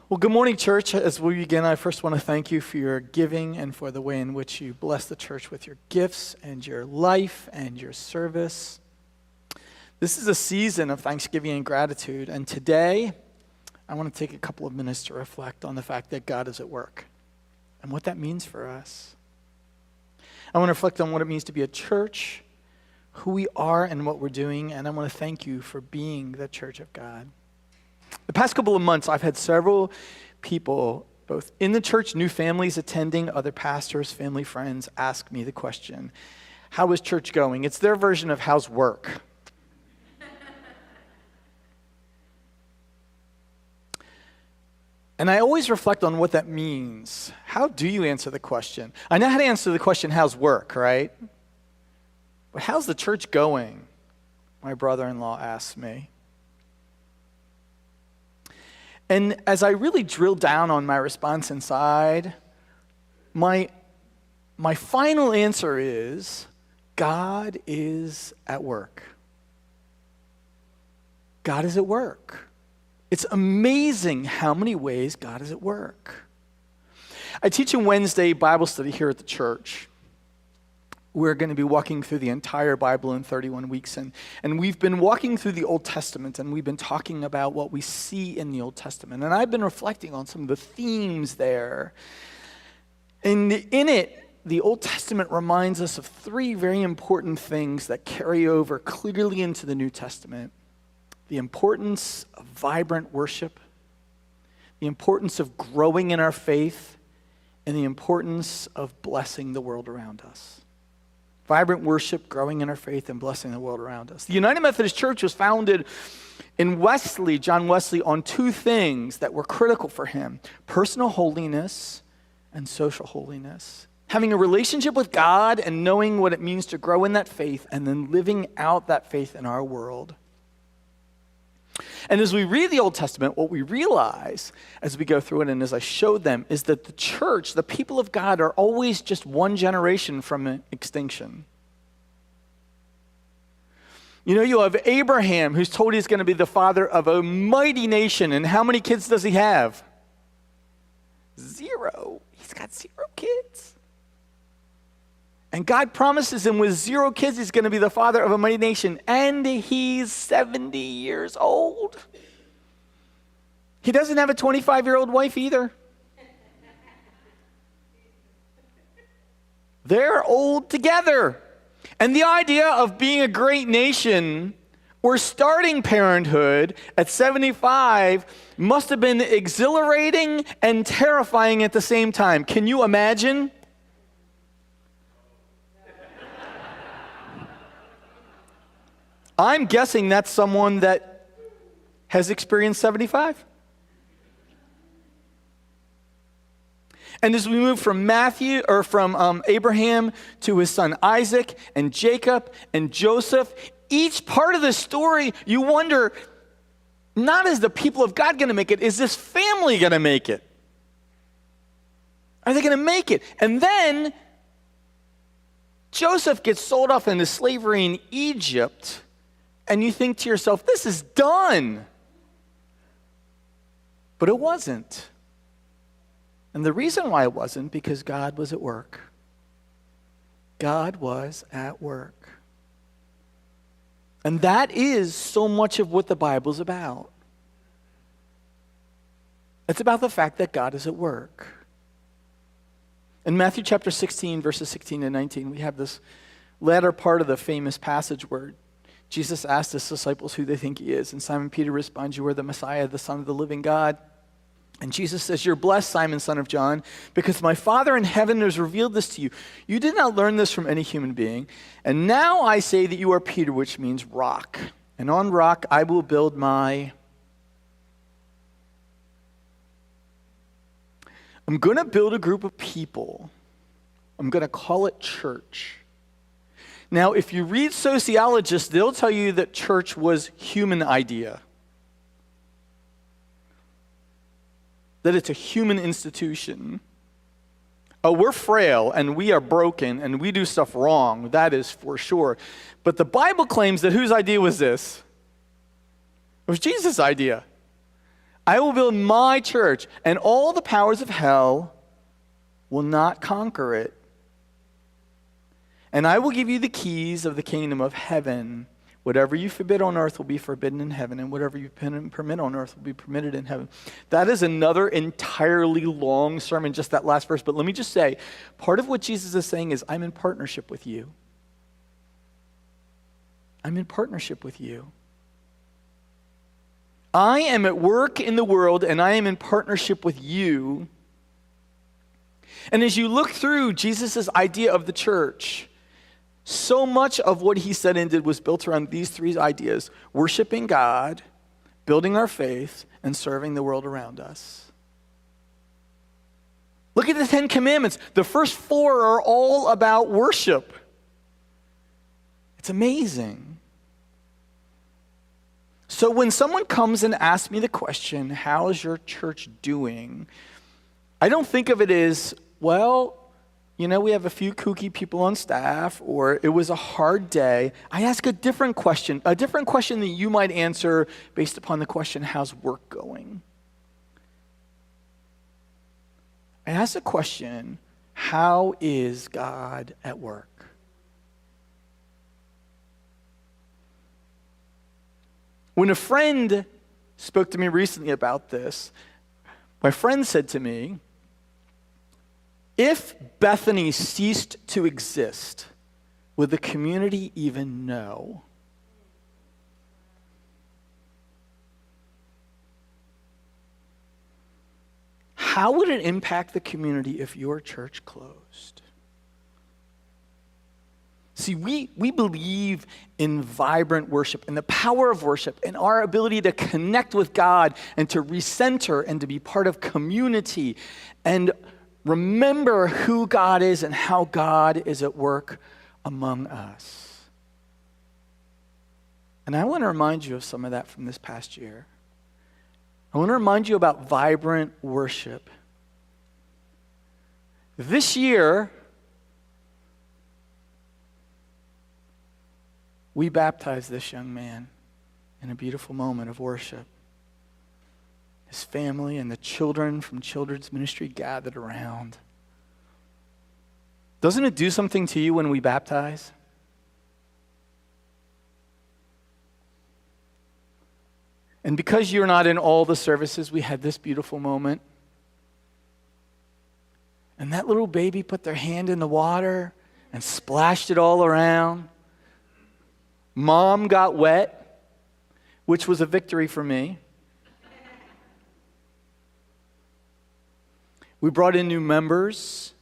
Well, good morning, church. As we begin, I first want to thank you for your giving and for the way in which you bless the church with your gifts and your life and your service. This is a season of thanksgiving and gratitude, and today I want to take a couple of minutes to reflect on the fact that God is at work and what that means for us. I want to reflect on what it means to be a church, who we are and what we're doing, and I want to thank you for being the church of God. The past couple of months, I've had several people, both in the church, new families attending, other pastors, family, friends, ask me the question, how is church going? It's their version of how's work. And I always reflect on what that means. How do you answer the question? I know how to answer the question, how's work, right? But how's the church going? My brother-in-law asked me. And as I really drill down on my response inside, my final answer is, God is at work. God is at work. It's amazing how many ways God is at work. I teach a Wednesday Bible study here at the church. We're going to be walking through the entire Bible in 31 weeks. And we've been walking through the Old Testament, and we've been talking about what we see in the Old Testament. And I've been reflecting on some of the themes there. And in it, the Old Testament reminds us of three very important things that carry over clearly into the New Testament. The importance of vibrant worship, the importance of growing in our faith, and the importance of blessing the world around us. Vibrant worship, growing in our faith, and blessing the world around us. The United Methodist Church was founded in John Wesley, on two things that were critical for him: personal holiness and social holiness. Having a relationship with God and knowing what it means to grow in that faith, and then living out that faith in our world. And as we read the Old Testament, what we realize as we go through it and as I showed them is that the church, the people of God, are always just one generation from extinction. You know, you have Abraham, who's told he's going to be the father of a mighty nation. And how many kids does he have? 0. He's got 0 kids. And God promises him with 0 kids, he's going to be the father of a mighty nation. And he's 70 years old. He doesn't have a 25-year-old wife either. They're old together. And the idea of being a great nation or starting parenthood at 75 must have been exhilarating and terrifying at the same time. Can you imagine? I'm guessing that's someone that has experienced 75. And as we move from Abraham to his son Isaac and Jacob and Joseph, each part of the story, you wonder, not is the people of God going to make it, is this family going to make it? Are they going to make it? And then Joseph gets sold off into slavery in Egypt. And you think to yourself, this is done. But it wasn't. And the reason why it wasn't, because God was at work. God was at work. And that is so much of what the Bible's about. It's about the fact that God is at work. In Matthew chapter 16, verses 16 and 19, we have this latter part of the famous passage where Jesus asked his disciples who they think he is. And Simon Peter responds, "You are the Messiah, the Son of the living God." And Jesus says, "You're blessed, Simon, son of John, because my Father in heaven has revealed this to you. You did not learn this from any human being. And now I say that you are Peter," which means rock. "And on rock I will build I'm going to build a group of people. I'm going to call it church." Now, if you read sociologists, they'll tell you that church was human idea. That it's a human institution. Oh, we're frail and we are broken and we do stuff wrong. That is for sure. But the Bible claims that whose idea was this? It was Jesus' idea. I will build my church, and all the powers of hell will not conquer it. And I will give you the keys of the kingdom of heaven. Whatever you forbid on earth will be forbidden in heaven, and whatever you permit on earth will be permitted in heaven. That is another entirely long sermon, just that last verse. But let me just say, part of what Jesus is saying is, I'm in partnership with you. I'm in partnership with you. I am at work in the world, and I am in partnership with you. And as you look through Jesus' idea of the church, so much of what he said and did was built around these three ideas: worshiping God, building our faith, and serving the world around us. Look at the 10 Commandments. The first 4 are all about worship. It's amazing. So when someone comes and asks me the question, how is your church doing? I don't think of it as, well, you know, we have a few kooky people on staff, or it was a hard day. I ask a different question that you might answer based upon the question, how's work going? I ask the question, how is God at work? When a friend spoke to me recently about this, my friend said to me, if Bethany ceased to exist, would the community even know? How would it impact the community if your church closed? See, we believe in vibrant worship and the power of worship and our ability to connect with God and to recenter and to be part of community and remember who God is and how God is at work among us. And I want to remind you of some of that from this past year. I want to remind you about vibrant worship. This year, we baptized this young man in a beautiful moment of worship. His family and the children from children's ministry gathered around. Doesn't it do something to you when we baptize? And because you're not in all the services, we had this beautiful moment. And that little baby put their hand in the water and splashed it all around. Mom got wet, which was a victory for me. We brought in new members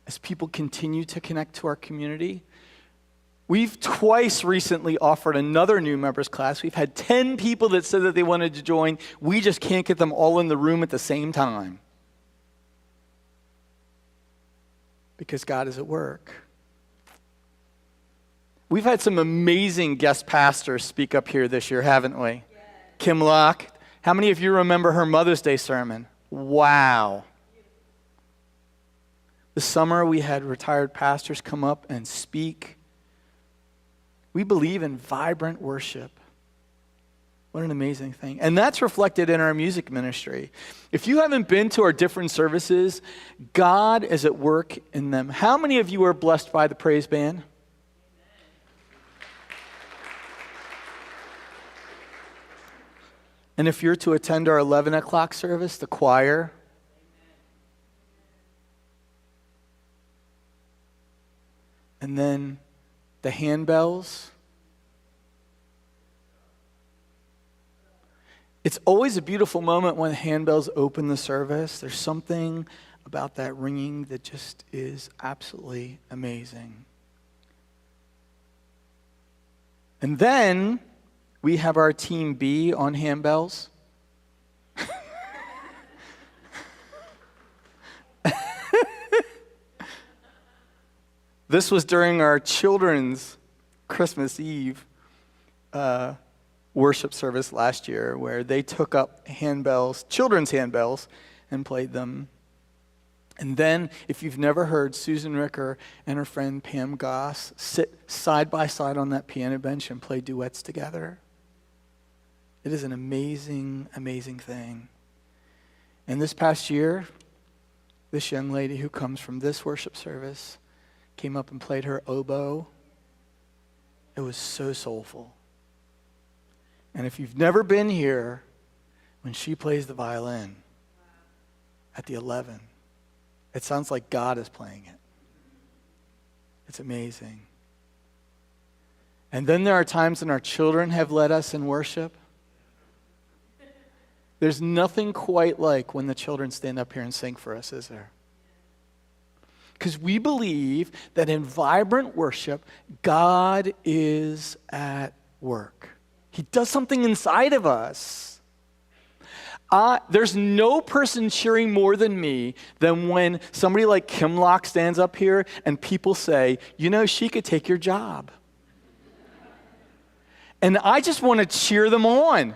as people continue to connect to our community. We've twice recently offered another new members class. We've had 10 people that said that they wanted to join. We just can't get them all in the room at the same time because God is at work. We've had some amazing guest pastors speak up here this year, haven't we? Yes. Kim Locke. How many of you remember her Mother's Day sermon? Wow. This summer we had retired pastors come up and speak. We believe in vibrant worship. What an amazing thing. And that's reflected in our music ministry. If you haven't been to our different services, God is at work in them. How many of you are blessed by the praise band? And if you're to attend our 11 o'clock service, the choir. And then the handbells. It's always a beautiful moment when the handbells open the service. There's something about that ringing that just is absolutely amazing. And then we have our team B on handbells. This was during our children's Christmas Eve worship service last year, where they took up handbells, children's handbells, and played them. And then, if you've never heard Susan Ricker and her friend Pam Goss sit side by side on that piano bench and play duets together, it is an amazing, amazing thing. And this past year, this young lady who comes from this worship service came up and played her oboe. It was so soulful. And if you've never been here, when she plays the violin at the 11, it sounds like God is playing it. It's amazing. And then there are times when our children have led us in worship. There's nothing quite like when the children stand up here and sing for us, is there? Because we believe that in vibrant worship, God is at work. He does something inside of us. There's no person cheering more than me than when somebody like Kim Locke stands up here and people say, you know, she could take your job. And I just want to cheer them on.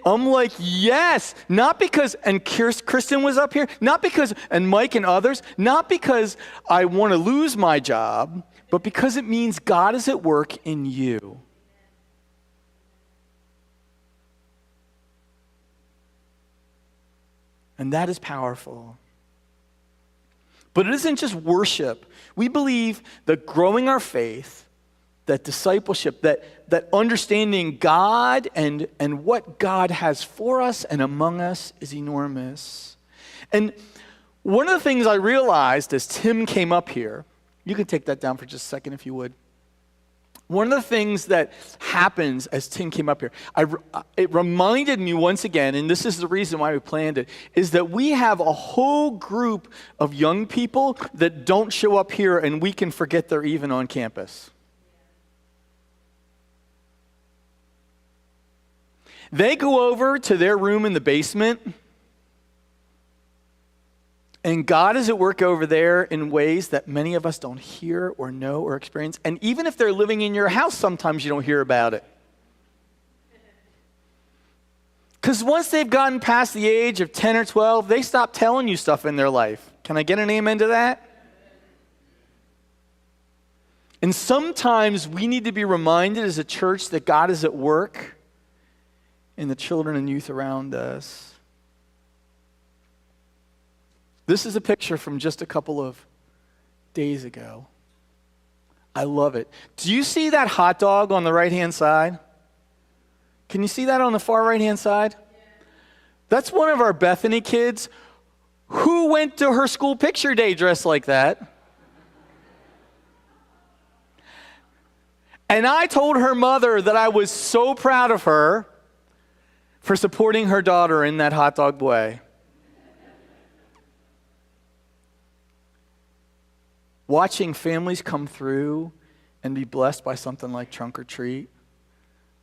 I'm like, yes, not because, and Kristen was up here, not because, and Mike and others, not because I want to lose my job, but because it means God is at work in you. And that is powerful. But it isn't just worship. We believe that growing our faith, that discipleship, that understanding God and what God has for us and among us is enormous. And one of the things I realized as Tim came up here, you can take that down for just a second if you would. One of the things that happens as Tim came up here, it reminded me once again, and this is the reason why we planned it, is that we have a whole group of young people that don't show up here and we can forget they're even on campus. They go over to their room in the basement, and God is at work over there in ways that many of us don't hear or know or experience. And even if they're living in your house, sometimes you don't hear about it. Because once they've gotten past the age of 10 or 12, they stop telling you stuff in their life. Can I get an amen to that? And sometimes we need to be reminded as a church that God is at work in the children and youth around us. This is a picture from just a couple of days ago. I love it. Do you see that hot dog on the right-hand side? Can you see that on the far right-hand side? That's one of our Bethany kids who went to her school picture day dressed like that. And I told her mother that I was so proud of her for supporting her daughter in that hot dog way. Watching families come through and be blessed by something like Trunk or Treat,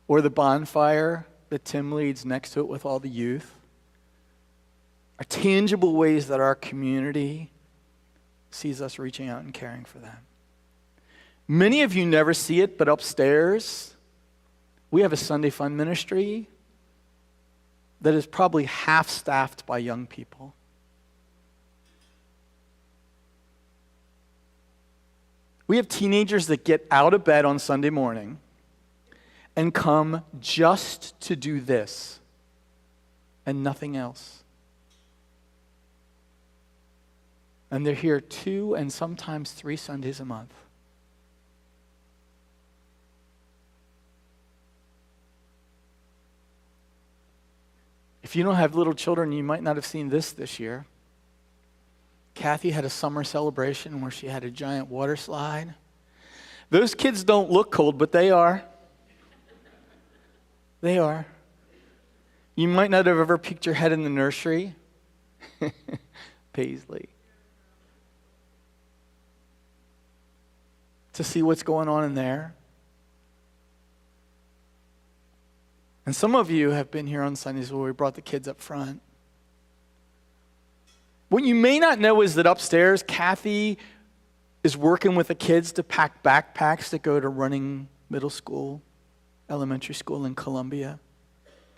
or the bonfire that Tim leads next to it with all the youth, are tangible ways that our community sees us reaching out and caring for them. Many of you never see it, but upstairs, we have a Sunday Fun ministry that is probably half staffed by young people. We have teenagers that get out of bed on Sunday morning and come just to do this and nothing else. And they're here 2 and sometimes 3 Sundays a month. If you don't have little children, you might not have seen this year. Kathy had a summer celebration where she had a giant water slide. Those kids don't look cold, but they are. They are. You might not have ever peeked your head in the nursery. Paisley. To see what's going on in there. And some of you have been here on Sundays where we brought the kids up front. What you may not know is that upstairs, Kathy is working with the kids to pack backpacks that go to Running Middle School, elementary school in Columbia.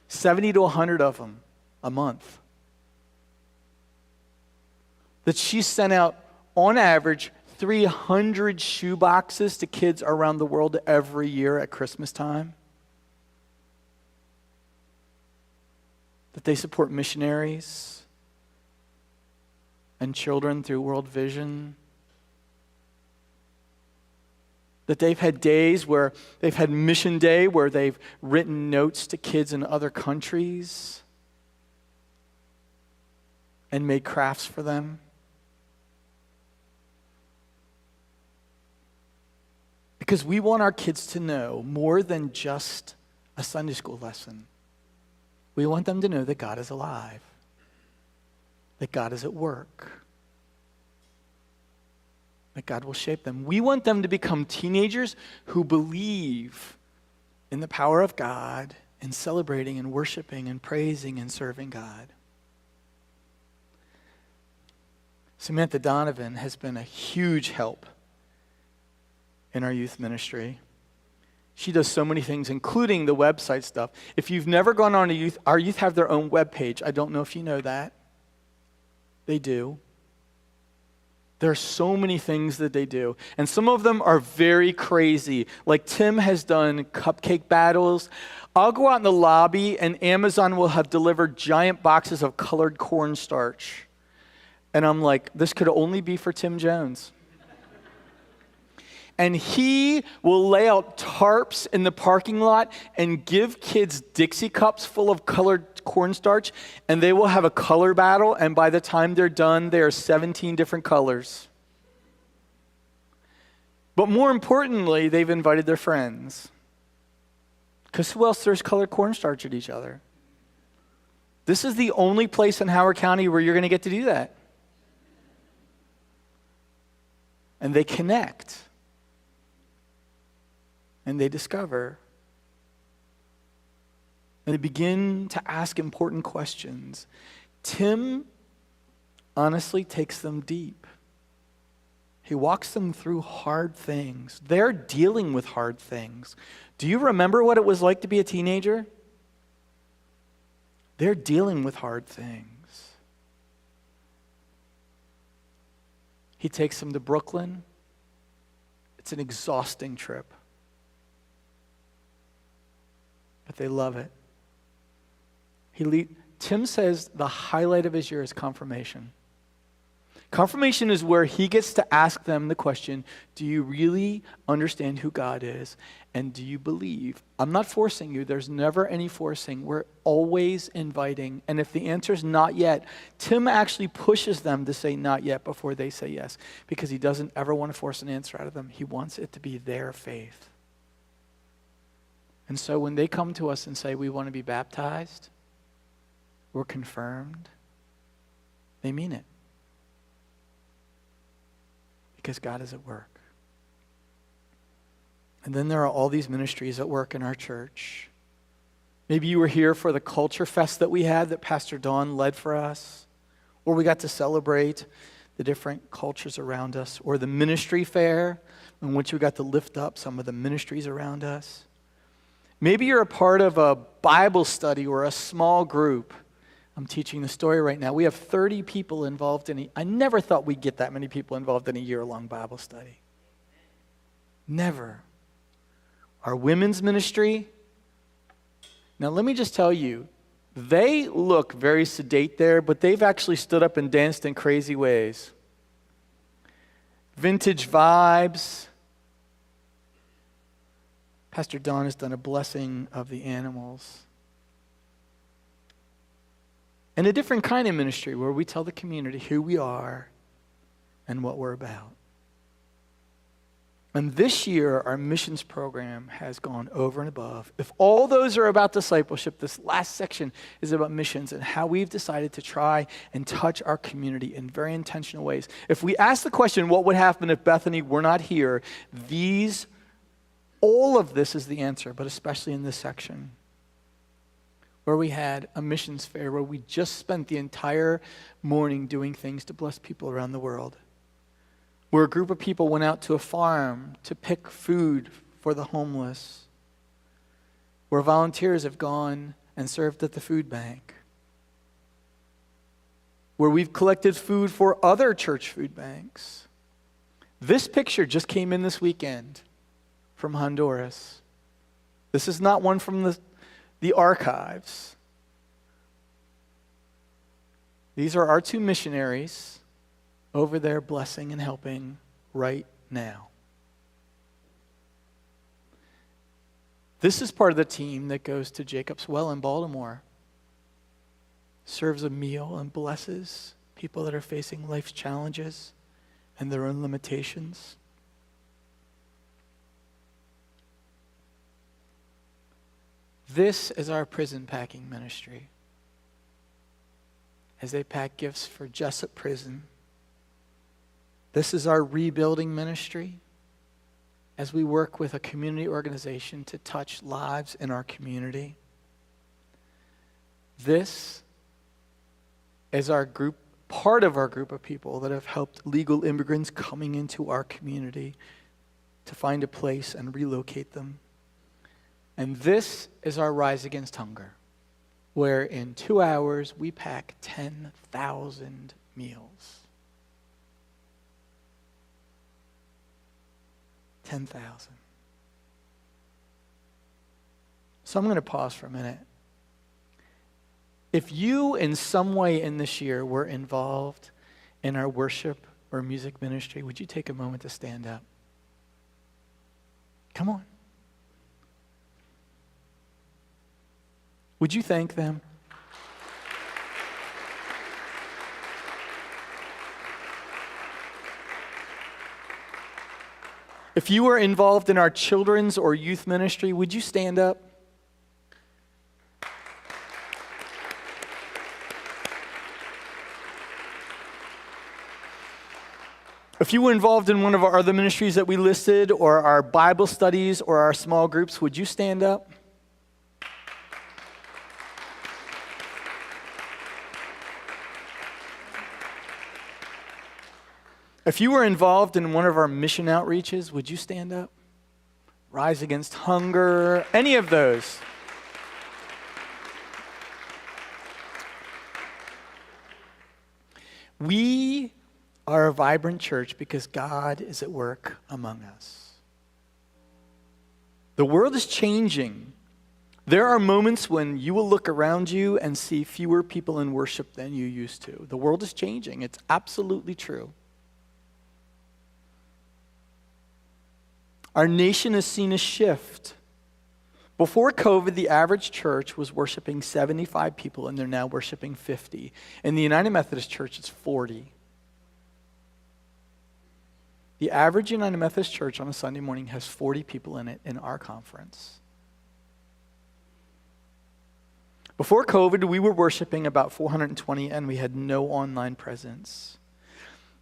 70 to 100 of them a month. That she sent out, on average, 300 shoe boxes to kids around the world every year at Christmas time. That they support missionaries and children through World Vision. That they've had days where they've had mission day where they've written notes to kids in other countries and made crafts for them. Because we want our kids to know more than just a Sunday school lesson. We want them to know that God is alive, that God is at work, that God will shape them. We want them to become teenagers who believe in the power of God and celebrating and worshiping and praising and serving God. Samantha Donovan has been a huge help in our youth ministry. She does so many things, including the website stuff. If you've never gone on a youth, our youth have their own webpage. I don't know if you know that. They do. There are so many things that they do. And some of them are very crazy. Like Tim has done cupcake battles. I'll go out in the lobby and Amazon will have delivered giant boxes of colored cornstarch. And I'm like, this could only be for Tim Jones. And he will lay out tarps in the parking lot and give kids Dixie cups full of colored cornstarch, and they will have a color battle, and by the time they're done, there are 17 different colors. But more importantly, they've invited their friends. Because who else throws colored cornstarch at each other? This is the only place in Howard County where you're going to get to do that. And they connect. And they discover, and they begin to ask important questions. Tim honestly takes them deep. He walks them through hard things. They're dealing with hard things. Do you remember what it was like to be a teenager? They're dealing with hard things. He takes them to Brooklyn. It's an exhausting trip. But they love it. Tim says the highlight of his year is confirmation. Confirmation is where he gets to ask them the question, do you really understand who God is? And do you believe? I'm not forcing you. There's never any forcing. We're always inviting. And if the answer is not yet, Tim actually pushes them to say not yet before they say yes, because he doesn't ever want to force an answer out of them. He wants it to be their faith. And so when they come to us and say, we want to be baptized, we're confirmed, they mean it. Because God is at work. And then there are all these ministries at work in our church. Maybe you were here for the Culture Fest that we had that Pastor Dawn led for us, or we got to celebrate the different cultures around us, or the ministry fair in which we got to lift up some of the ministries around us. Maybe you're a part of a Bible study or a small group. I'm teaching the story right now. We have 30 people involved in it. I never thought we'd get that many people involved in a year-long Bible study. Never. Our women's ministry. Now, let me just tell you, they look very sedate there, but they've actually stood up and danced in crazy ways. Vintage vibes. Pastor Don has done a blessing of the animals. And a different kind of ministry where we tell the community who we are and what we're about. And this year, our missions program has gone over and above. If all those are about discipleship, this last section is about missions and how we've decided to try and touch our community in very intentional ways. If we ask the question, what would happen if Bethany were not here, all of this is the answer, but especially in this section, where we had a missions fair where we just spent the entire morning doing things to bless people around the world, where a group of people went out to a farm to pick food for the homeless, where volunteers have gone and served at the food bank, where we've collected food for other church food banks. This picture just came in this weekend from Honduras. This is not one from the archives. These are our two missionaries over there blessing and helping right now. This is part of the team that goes to Jacob's Well in Baltimore, serves a meal and blesses people that are facing life's challenges and their own limitations. This is our prison packing ministry. As they pack gifts for Jessup Prison. This is our rebuilding ministry. As we work with a community organization to touch lives in our community. This is our group, part of our group of people that have helped legal immigrants coming into our community to find a place and relocate them. And this is our Rise Against Hunger, where in 2 hours we pack 10,000 meals. 10,000. So I'm going to pause for a minute. If you in some way in this year were involved in our worship or music ministry, would you take a moment to stand up? Come on. Would you thank them? If you were involved in our children's or youth ministry, would you stand up? If you were involved in one of our other ministries that we listed, or our Bible studies, or our small groups, would you stand up? If you were involved in one of our mission outreaches, would you stand up? Rise Against Hunger, any of those. We are a vibrant church because God is at work among us. The world is changing. There are moments when you will look around you and see fewer people in worship than you used to. The world is changing. It's absolutely true. Our nation has seen a shift. Before COVID, the average church was worshiping 75 people, and they're now worshiping 50. In the United Methodist Church, it's 40. The average United Methodist Church on a Sunday morning has 40 people in it in our conference. Before COVID, we were worshiping about 420, and we had no online presence.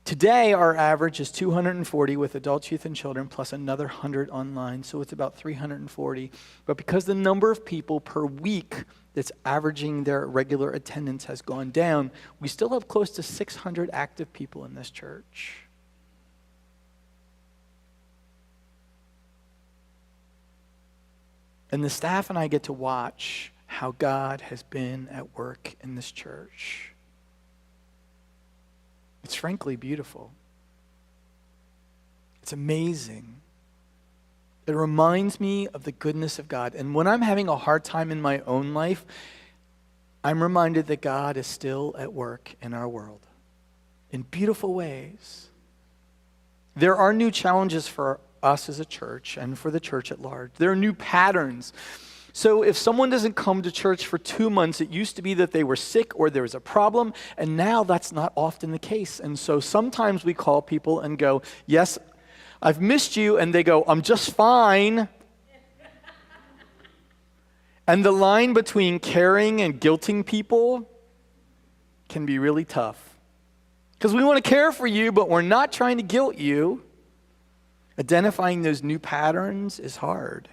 Today, our average is 240 with adults, youth, and children, plus another 100 online, so it's about 340. But because the number of people per week that's averaging their regular attendance has gone down, we still have close to 600 active people in this church. And the staff and I get to watch how God has been at work in this church. It's frankly beautiful. It's amazing. It reminds me of the goodness of God. And when I'm having a hard time in my own life, I'm reminded that God is still at work in our world in beautiful ways. There are new challenges for us as a church and for the church at large. There are new patterns. So if someone doesn't come to church for 2 months, it used to be that they were sick or there was a problem, and now that's not often the case. And so sometimes we call people and go, yes, I've missed you, and they go, I'm just fine. And the line between caring and guilting people can be really tough. Because we want to care for you, but we're not trying to guilt you. Identifying those new patterns is hard.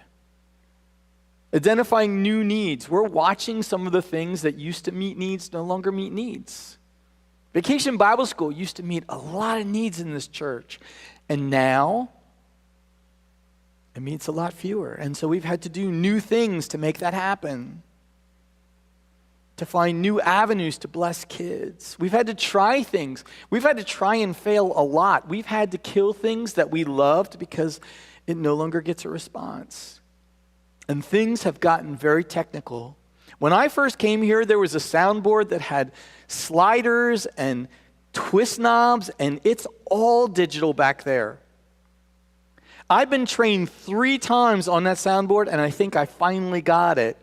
Identifying new needs. We're watching some of the things that used to meet needs no longer meet needs. Vacation Bible School used to meet a lot of needs in this church. And now, it meets a lot fewer. And so we've had to do new things to make that happen. To find new avenues to bless kids. We've had to try things. We've had to try and fail a lot. We've had to kill things that we loved because it no longer gets a response. And things have gotten very technical. When I first came here, there was a soundboard that had sliders and twist knobs, and it's all digital back there. I've been trained 3 times on that soundboard, and I think I finally got it.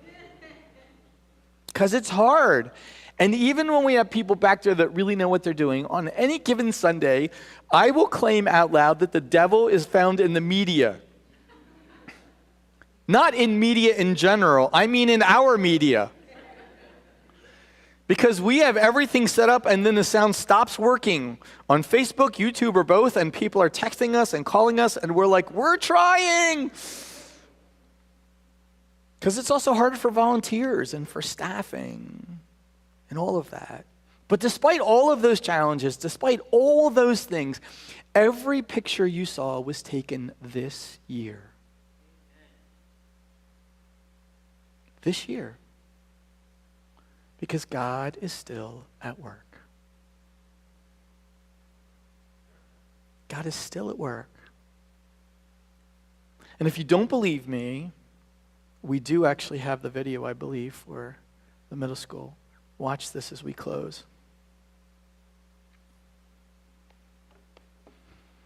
Because it's hard. And even when we have people back there that really know what they're doing, on any given Sunday, I will claim out loud that the devil is found in the media. Not in media in general, I mean in our media. Because we have everything set up and then the sound stops working on Facebook, YouTube, or both, and people are texting us and calling us, and we're like, we're trying. Because it's also harder for volunteers and for staffing and all of that. But despite all of those challenges, despite all those things, every picture you saw was taken this year. This year. Because God is still at work. God is still at work. And if you don't believe me, we do actually have the video, I believe, for the middle school. Watch this as we close.